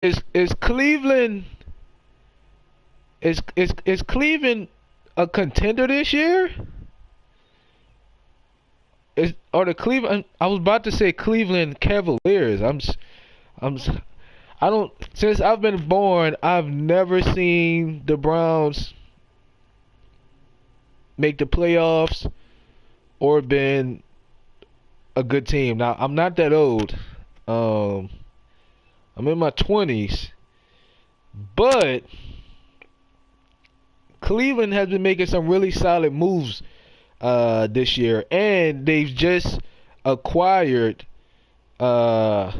Is Cleveland is Cleveland a contender this year? Is or the Cleveland? I was about to say Cleveland Cavaliers. I'm s- I don't since I've been born, I've never seen the Browns make the playoffs or been a good team. Now I'm not that old. Um, I'm in my 20s, but Cleveland has been making some really solid moves this year, and they've just acquired uh,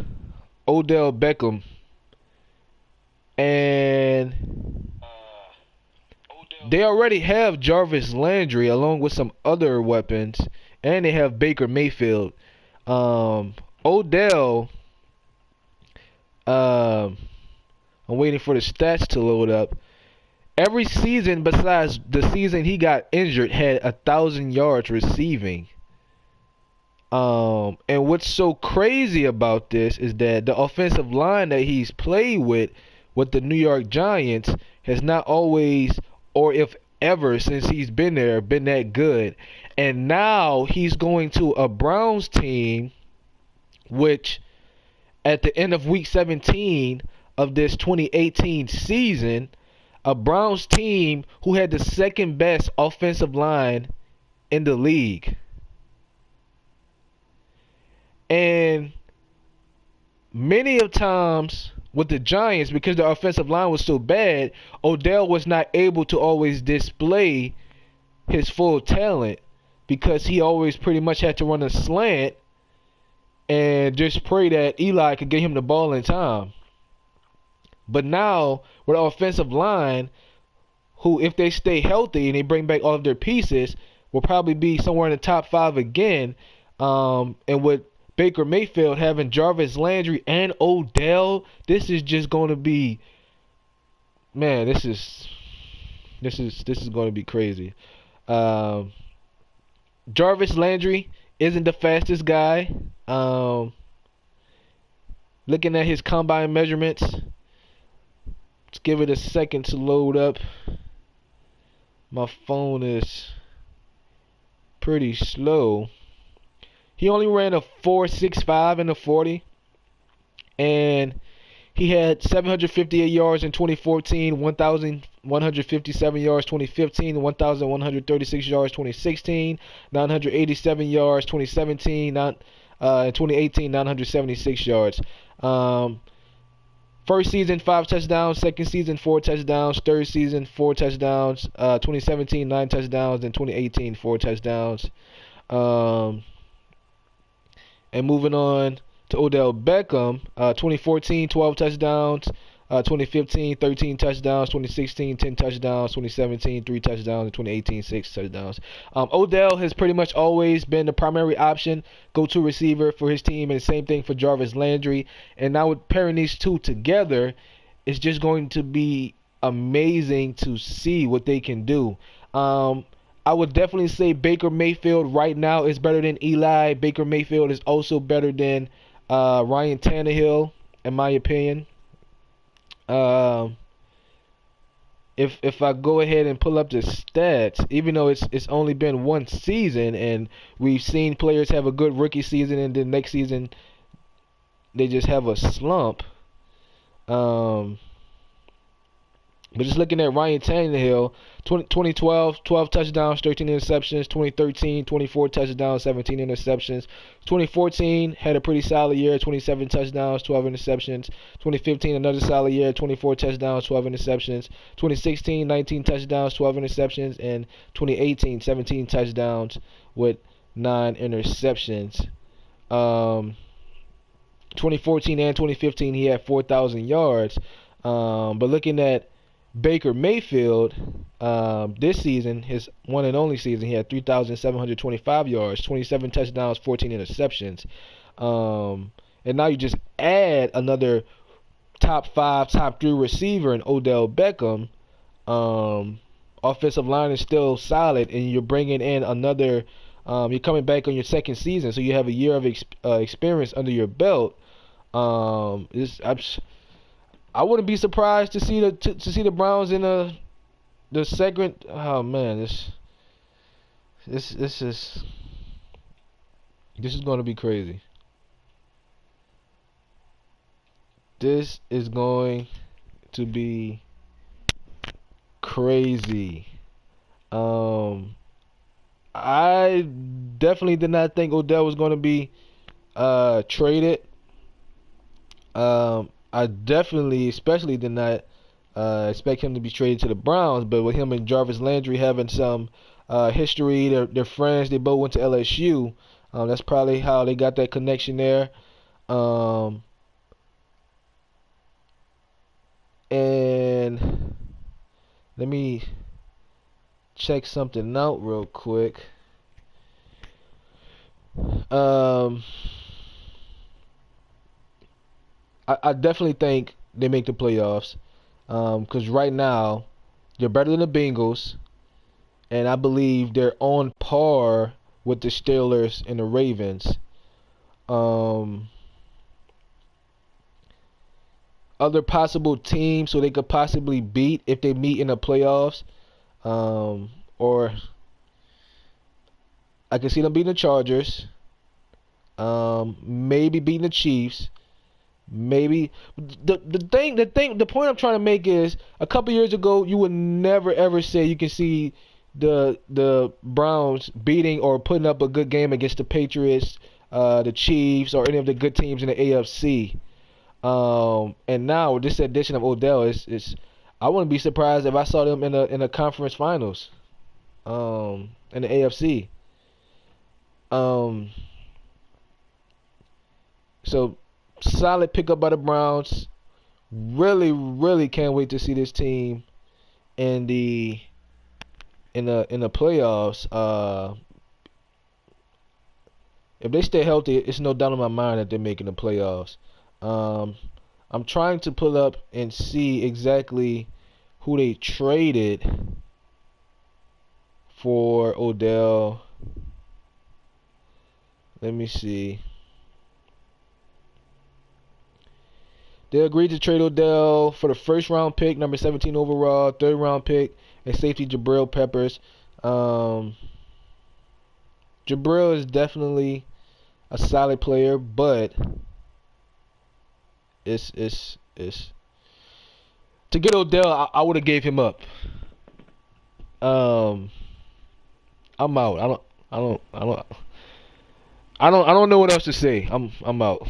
Odell Beckham, and they already have Jarvis Landry along with some other weapons, and they have Baker Mayfield. Odell, um, I'm waiting for the stats to load up. Every season besides the season he got injured had 1,000 yards receiving. And what's so crazy about this is that the offensive line that he's played with the New York Giants has not always, or if ever since he's been there, been that good. And now he's going to a Browns team, which at the end of week 17 of this 2018 season, a Browns team who had the second best offensive line in the league. And many of times with the Giants, because the offensive line was so bad, Odell was not able to always display his full talent because he always pretty much had to run a slant and just pray that Eli could get him the ball in time. But now with the offensive line, who if they stay healthy and they bring back all of their pieces, will probably be somewhere in the top five again. And with Baker Mayfield having Jarvis Landry and Odell, this is just going to be, man. This is going to be crazy. Um, Jarvis Landry isn't the fastest guy. Um, Looking at his combine measurements, let's give it a second to load up. My phone is pretty slow. He only ran a 4.65 in the 40, and he had 758 yards in 2014, 1,157 yards 2015, 1,136 yards 2016, 987 yards 2017, in 2018, 976 yards. Um, First season, 5 touchdowns. Second season, 4 touchdowns. Third season, 4 touchdowns. 2017, 9 touchdowns. And 2018, 4 touchdowns. Um, And moving on to Odell Beckham, 2014, 12 touchdowns. 2015, 13 touchdowns. 2016, 10 touchdowns. 2017, 3 touchdowns. And 2018, 6 touchdowns. Odell has pretty much always been the primary option, go-to receiver for his team, and the same thing for Jarvis Landry. And now with pairing these two together, it's just going to be amazing to see what they can do. I would definitely say Baker Mayfield right now is better than Eli. Baker Mayfield is also better than Ryan Tannehill, in my opinion. Um, if I go ahead and pull up the stats, even though it's only been one season and we've seen players have a good rookie season and then next season they just have a slump. Um, But just looking at Ryan Tannehill, 2012, 12 touchdowns, 13 interceptions. 2013, 24 touchdowns, 17 interceptions. 2014 had a pretty solid year, 27 touchdowns, 12 interceptions. 2015 another solid year, 24 touchdowns, 12 interceptions. 2016, 19 touchdowns, 12 interceptions, and 2018, 17 touchdowns with 9 interceptions. Um, 2014 and 2015 he had 4,000 yards. But looking at Baker Mayfield, this season, his one and only season, he had 3,725 yards, 27 touchdowns, 14 interceptions. And now you just add another top five, top three receiver in Odell Beckham. Um, Offensive line is still solid, and you're bringing in another. You're coming back on your second season, so you have a year of experience under your belt. This I wouldn't be surprised to see the Browns in the second. Oh man, this this is this is going to be crazy. This is going to be crazy. Um, I definitely did not think Odell was going to be traded. I definitely, especially did not expect him to be traded to the Browns. But with him and Jarvis Landry having some history, they're friends. They both went to LSU. That's probably how they got that connection there. Um, and let me check something out real quick. Um, I definitely think they make the playoffs. Because right now they're better than the Bengals, and I believe they're on par with the Steelers and the Ravens. Um, Other possible teams so they could possibly beat if they meet in the playoffs, or I can see them beating the Chargers, maybe beating the Chiefs. Maybe the point I'm trying to make is a couple years ago you would never ever say you can see the Browns beating or putting up a good game against the Patriots, the Chiefs, or any of the good teams in the AFC. And now with this addition of Odell, it's I wouldn't be surprised if I saw them in the conference finals, in the AFC. Um, so solid pickup by the Browns. Really, really can't wait to see this team in the playoffs. If they stay healthy, it's no doubt in my mind that they're making the playoffs. Um, I'm trying to pull up and see exactly who they traded for Odell. Let me see. They agreed to trade Odell for the first round pick, number 17 overall, third round pick, and safety Jabril Peppers. Um, Jabril is definitely a solid player, but it's to get Odell, I would have gave him up. Um, I'm out. I don't know what else to say. I'm out.